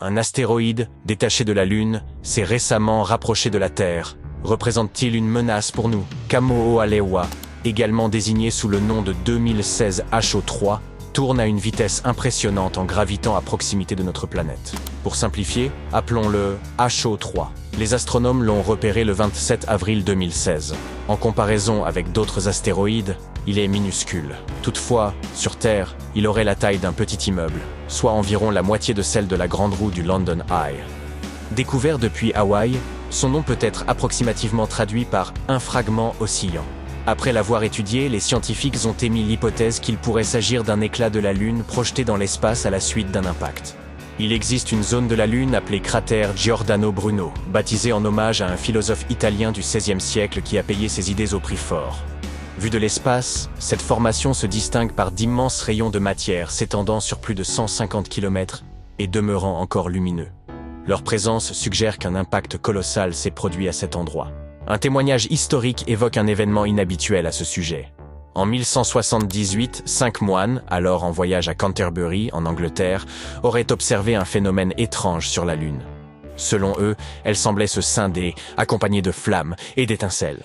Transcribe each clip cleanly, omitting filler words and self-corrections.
Un astéroïde, détaché de la Lune, s'est récemment rapproché de la Terre. Représente-t-il une menace pour nous? Kamoa-Alewa, également désigné sous le nom de 2016 HO3, tourne à une vitesse impressionnante en gravitant à proximité de notre planète. Pour simplifier, appelons-le HO3. Les astronomes l'ont repéré le 27 avril 2016. En comparaison avec d'autres astéroïdes, il est minuscule. Toutefois, sur Terre, il aurait la taille d'un petit immeuble, soit environ la moitié de celle de la grande roue du London Eye. Découvert depuis Hawaï, son nom peut être approximativement traduit par « un fragment oscillant ». Après l'avoir étudié, les scientifiques ont émis l'hypothèse qu'il pourrait s'agir d'un éclat de la Lune projeté dans l'espace à la suite d'un impact. Il existe une zone de la Lune appelée cratère Giordano Bruno, baptisée en hommage à un philosophe italien du XVIe siècle qui a payé ses idées au prix fort. Vue de l'espace, cette formation se distingue par d'immenses rayons de matière s'étendant sur plus de 150 km et demeurant encore lumineux. Leur présence suggère qu'un impact colossal s'est produit à cet endroit. Un témoignage historique évoque un événement inhabituel à ce sujet. En 1178, 5 moines, alors en voyage à Canterbury, en Angleterre, auraient observé un phénomène étrange sur la Lune. Selon eux, elle semblait se scinder, accompagnée de flammes et d'étincelles.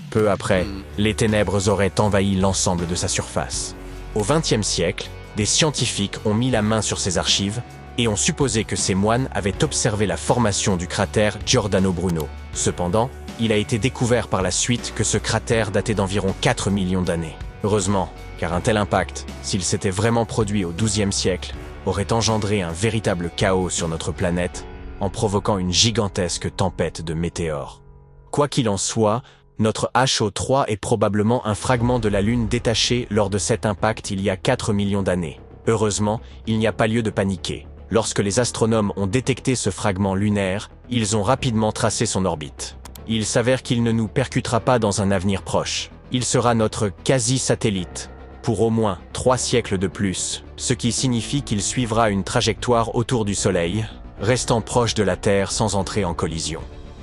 Peu après, les ténèbres auraient envahi l'ensemble de sa surface. Au XXe siècle, des scientifiques ont mis la main sur ces archives et ont supposé que ces moines avaient observé la formation du cratère Giordano Bruno. Cependant, il a été découvert par la suite que ce cratère datait d'environ 4 millions d'années. Heureusement, car un tel impact, s'il s'était vraiment produit au XIIe siècle, aurait engendré un véritable chaos sur notre planète, en provoquant une gigantesque tempête de météores. Quoi qu'il en soit, notre HO3 est probablement un fragment de la Lune détaché lors de cet impact il y a 4 millions d'années. Heureusement, il n'y a pas lieu de paniquer. Lorsque les astronomes ont détecté ce fragment lunaire, ils ont rapidement tracé son orbite. Il s'avère qu'il ne nous percutera pas dans un avenir proche. Il sera notre quasi-satellite, pour au moins 3 siècles de plus, ce qui signifie qu'il suivra une trajectoire autour du Soleil, restant proche de la Terre sans entrer en collision.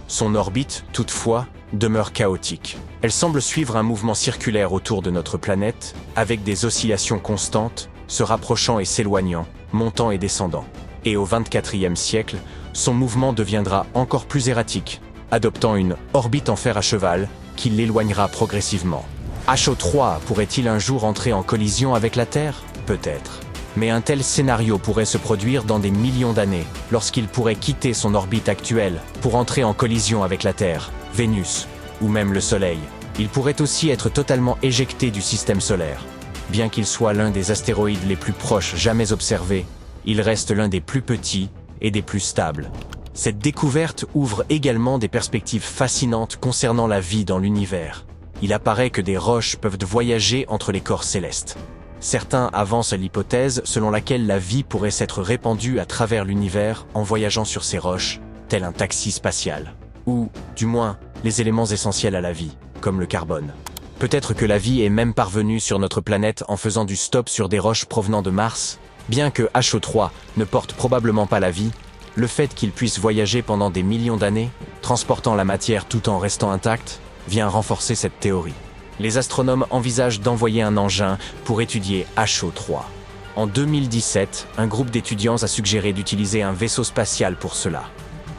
Son orbite, toutefois, demeure chaotique. Elle semble suivre un mouvement circulaire autour de notre planète, avec des oscillations constantes, se rapprochant et s'éloignant, montant et descendant. Et au XXIVe siècle, son mouvement deviendra encore plus erratique, adoptant une orbite en fer à cheval qui l'éloignera progressivement. HO3 pourrait-il un jour entrer en collision avec la Terre? Peut-être. Mais un tel scénario pourrait se produire dans des millions d'années, lorsqu'il pourrait quitter son orbite actuelle pour entrer en collision avec la Terre, Vénus, ou même le Soleil. Il pourrait aussi être totalement éjecté du système solaire. Bien qu'il soit l'un des astéroïdes les plus proches jamais observés, il reste l'un des plus petits et des plus stables. Cette découverte ouvre également des perspectives fascinantes concernant la vie dans l'univers. Il apparaît que des roches peuvent voyager entre les corps célestes. Certains avancent l'hypothèse selon laquelle la vie pourrait s'être répandue à travers l'univers en voyageant sur ces roches, tel un taxi spatial. Ou, du moins, les éléments essentiels à la vie, comme le carbone. Peut-être que la vie est même parvenue sur notre planète en faisant du stop sur des roches provenant de Mars. Bien que HO3 ne porte probablement pas la vie, le fait qu'il puisse voyager pendant des millions d'années, transportant la matière tout en restant intact, vient renforcer cette théorie. Les astronomes envisagent d'envoyer un engin pour étudier HO3. En 2017, un groupe d'étudiants a suggéré d'utiliser un vaisseau spatial pour cela.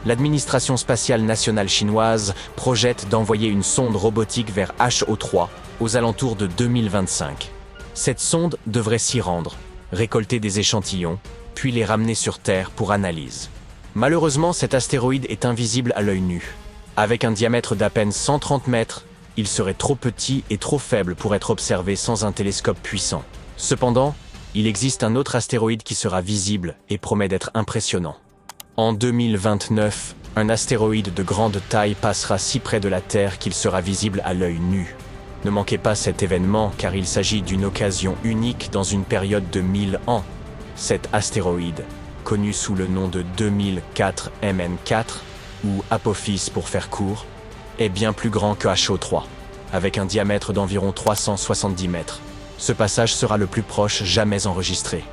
L'administration spatiale nationale chinoise projette d'envoyer une sonde robotique vers HO3 aux alentours de 2025. Cette sonde devrait s'y rendre, récolter des échantillons, puis les ramener sur Terre pour analyse. Malheureusement, cet astéroïde est invisible à l'œil nu. Avec un diamètre d'à peine 130 mètres, il serait trop petit et trop faible pour être observé sans un télescope puissant. Cependant, il existe un autre astéroïde qui sera visible et promet d'être impressionnant. En 2029, un astéroïde de grande taille passera si près de la Terre qu'il sera visible à l'œil nu. Ne manquez pas cet événement car il s'agit d'une occasion unique dans une période de 1000 ans. Cet astéroïde, connu sous le nom de 2004 MN4, ou Apophis pour faire court, est bien plus grand que HO3, avec un diamètre d'environ 370 mètres. Ce passage sera le plus proche jamais enregistré.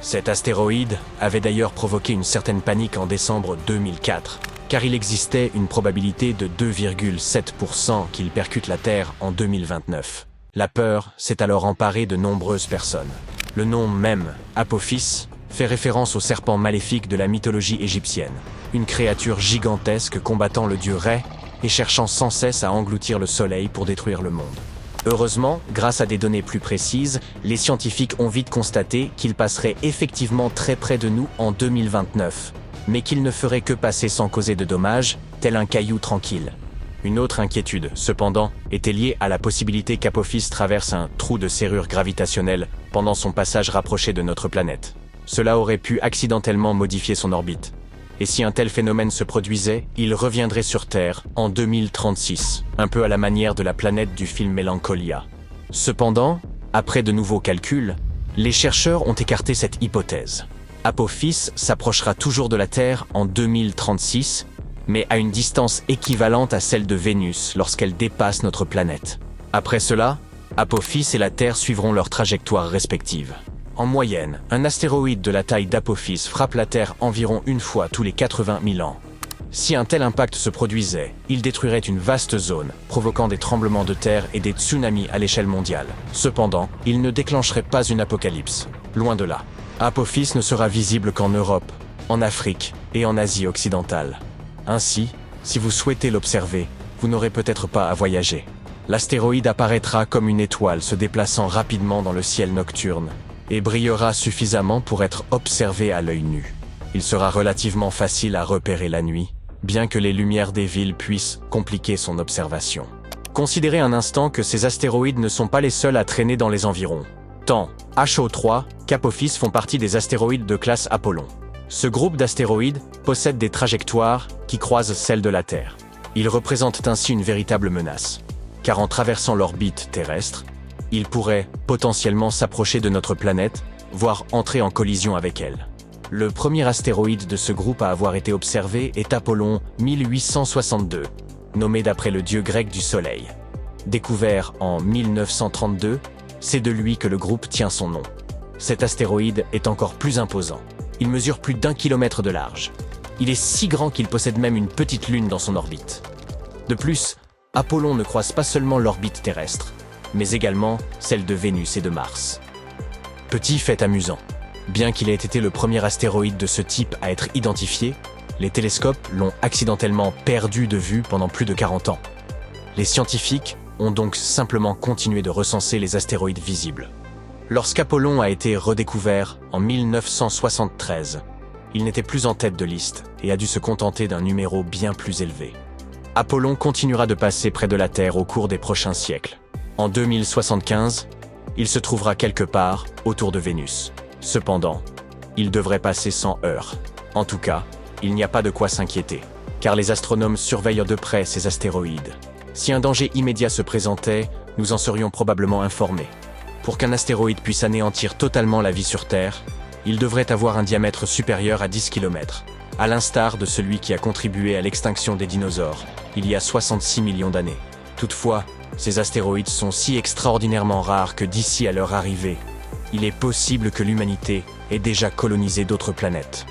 Cet astéroïde avait d'ailleurs provoqué une certaine panique en décembre 2004, car il existait une probabilité de 2,7% qu'il percute la Terre en 2029. La peur s'est alors emparée de nombreuses personnes. Le nom même, Apophis, fait référence au serpent maléfique de la mythologie égyptienne, une créature gigantesque combattant le dieu Ré et cherchant sans cesse à engloutir le soleil pour détruire le monde. Heureusement, grâce à des données plus précises, les scientifiques ont vite constaté qu'il passerait effectivement très près de nous en 2029, mais qu'il ne ferait que passer sans causer de dommages, tel un caillou tranquille. Une autre inquiétude, cependant, était liée à la possibilité qu'Apophis traverse un trou de serrure gravitationnelle pendant son passage rapproché de notre planète. Cela aurait pu accidentellement modifier son orbite. Et si un tel phénomène se produisait, il reviendrait sur Terre en 2036, un peu à la manière de la planète du film Mélancolia. Cependant, après de nouveaux calculs, les chercheurs ont écarté cette hypothèse. Apophis s'approchera toujours de la Terre en 2036, mais à une distance équivalente à celle de Vénus lorsqu'elle dépasse notre planète. Après cela, Apophis et la Terre suivront leurs trajectoires respectives. En moyenne, un astéroïde de la taille d'Apophis frappe la Terre environ une fois tous les 80 000 ans. Si un tel impact se produisait, il détruirait une vaste zone, provoquant des tremblements de terre et des tsunamis à l'échelle mondiale. Cependant, il ne déclencherait pas une apocalypse. Loin de là. Apophis ne sera visible qu'en Europe, en Afrique et en Asie occidentale. Ainsi, si vous souhaitez l'observer, vous n'aurez peut-être pas à voyager. L'astéroïde apparaîtra comme une étoile se déplaçant rapidement dans le ciel nocturne et brillera suffisamment pour être observé à l'œil nu. Il sera relativement facile à repérer la nuit, bien que les lumières des villes puissent compliquer son observation. Considérez un instant que ces astéroïdes ne sont pas les seuls à traîner dans les environs. Tant HO3 qu'Apophis font partie des astéroïdes de classe Apollon. Ce groupe d'astéroïdes possède des trajectoires qui croisent celles de la Terre. Ils représentent ainsi une véritable menace, car en traversant l'orbite terrestre, ils pourraient potentiellement s'approcher de notre planète, voire entrer en collision avec elle. Le premier astéroïde de ce groupe à avoir été observé est Apollon 1862, nommé d'après le dieu grec du Soleil. Découvert en 1932, c'est de lui que le groupe tient son nom. Cet astéroïde est encore plus imposant. Il mesure plus d'1 kilomètre de large. Il est si grand qu'il possède même une petite lune dans son orbite. De plus, Apollon ne croise pas seulement l'orbite terrestre, mais également celle de Vénus et de Mars. Petit fait amusant. Bien qu'il ait été le premier astéroïde de ce type à être identifié, les télescopes l'ont accidentellement perdu de vue pendant plus de 40 ans. Les scientifiques ont donc simplement continué de recenser les astéroïdes visibles. Lorsqu'Apollon a été redécouvert en 1973, il n'était plus en tête de liste et a dû se contenter d'un numéro bien plus élevé. Apollon continuera de passer près de la Terre au cours des prochains siècles. En 2075, il se trouvera quelque part autour de Vénus. Cependant, il devrait passer sans heurts. En tout cas, il n'y a pas de quoi s'inquiéter, car les astronomes surveillent de près ces astéroïdes. Si un danger immédiat se présentait, nous en serions probablement informés. Pour qu'un astéroïde puisse anéantir totalement la vie sur Terre, il devrait avoir un diamètre supérieur à 10 km, à l'instar de celui qui a contribué à l'extinction des dinosaures, il y a 66 millions d'années. Toutefois, ces astéroïdes sont si extraordinairement rares que d'ici à leur arrivée, il est possible que l'humanité ait déjà colonisé d'autres planètes.